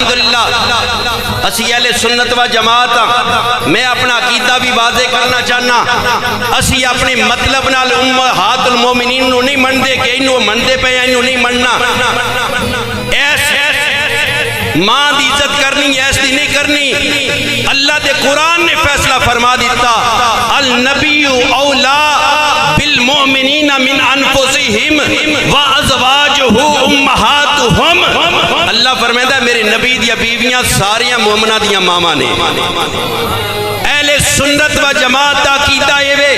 الحمدللہ اسی اہل سنت و جماعت میں اپنا عقیدہ بھی واضح کرنا چاہنا اسی اپنے مطلب نال امہات المومنین نو نہیں مندے کہ انہوں مندے پہ انہوں نہیں مننا ایس ماں دی عزت کرنی ایس دی نہیں کرنی اللہ دے قرآن نے فیصلہ فرما دیتا النبی اولا بالمؤمنین من انفسہم وازواجہ امہاتہم اللہ فرمائدہ ہے میرے نبی دیا بیویاں ساریاں مومنہ دیا ماما نے اہل سنت و جماعت دا عقیدہ یہ وے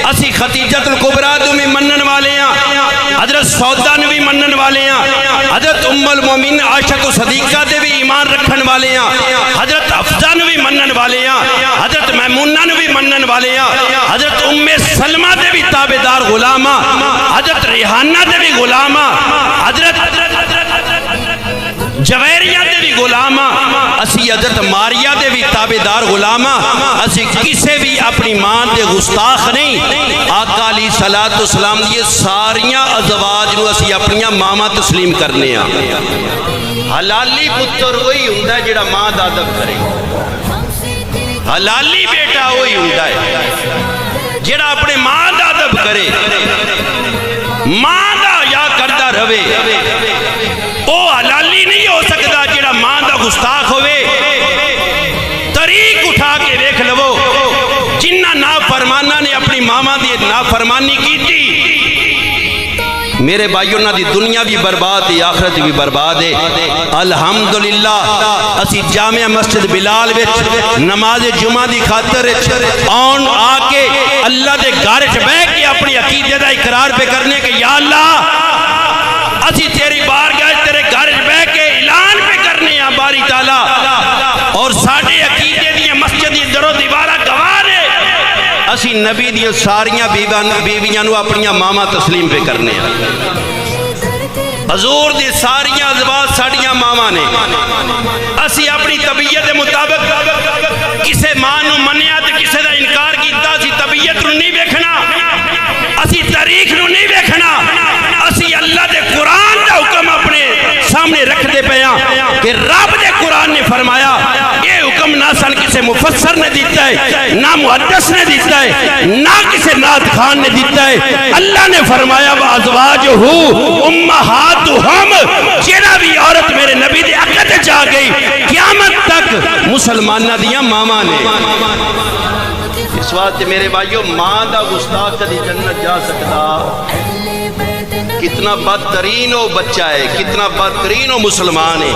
اسی خدیجۃ الکبریٰ دو میں منن والے ہیں حضرت سودا نے بھی منن والے ہیں حضرت ام المومنین عائشہ صدیقہ دے بھی ایمان رکھن والے ہیں حضرت حفصہ نے بھی منن والے ہیں حضرت میمونہ نے بھی منن والے ہیں حضرت ام سلمہ دے بھی تابعدار غلامہ حضرت ریحانہ دے بھی غلامہ حضرت جویریہ دے بھی غلامہ اسی حضرت ماریہ دے بھی تابعدار غلامہ اسی کسے بھی اپنی ماں دے گستاخ نہیں آقا علیہ السلام یہ ساریاں ازواج نو اسی اپنیاں ماما تسلیم کرنے ہیں حلالی پتر وہی ہوندہ ہے جڑا ماں دا ادب کرے حلالی بیٹا وہی ہوندہ ہے جڑا اپنے ماں دا ادب کرے ماں دا یا کردہ رہے او حلالی نہیں ہو سکتا جڑا ماں دا گستاخ ہوئے طریق اٹھا کے دیکھ لو جنہ نافرمانہ نے اپنی ماما دی نافرمانی کی تھی میرے بھائیوں نہ دی دنیا بھی برباد ہے آخرت بھی برباد ہے الحمدللہ اسی جامعہ مسجد بلال وچ نماز جمعہ دی خاطر آن آکے اللہ دے گارچ بے کے اپنی عقیدہ دا اقرار پہ کرنے کہ یا اللہ اسی تیری بارگاہ تیرے گارچ بے کے اعلان پہ کرنے ہیں باری تعالیٰ اور ساڑھے عقیدے دیا مسجد در و دیوارہ گواہ نے اسی نبی دیا ساریاں بیویاں نو اپنیاں ماما تسلیم پہ کرنے ہیں حضور دی ساریاں ازواج ساڑیاں ماما نے اسی اپنی طبیعت مطابق کسے ماں نو منیا تے کسے دا انکار کیتا اسی طبیعت نو نہیں بیکھنا اسی تاریخ نو نہیں بیکھنا اسی اللہ دے قرآن دا حکم اپنے سامنے رکھ دے پیاں کہ رب دے قرآن نے فرمایا یہ حکم نہ سن کسے مفسر نے دیتا ہے نہ محدث نے دیتا ہے نہ کسے نعت خان نے دیتا ہے اللہ نے فرمایا وَأَزْوَاجُهُ أُمَّهَاتُهُمْ جیڑا بھی عورت میرے نبی دے عقد جا گئی قیامت تک مسلمانہ دیا ماما نے اس واسطے میرے بھائیو ماں دا گستاخ کدی جنت جا سکتا کتنا بدترین ہو بچہ ہے کتنا بدترین ہو مسلمان ہے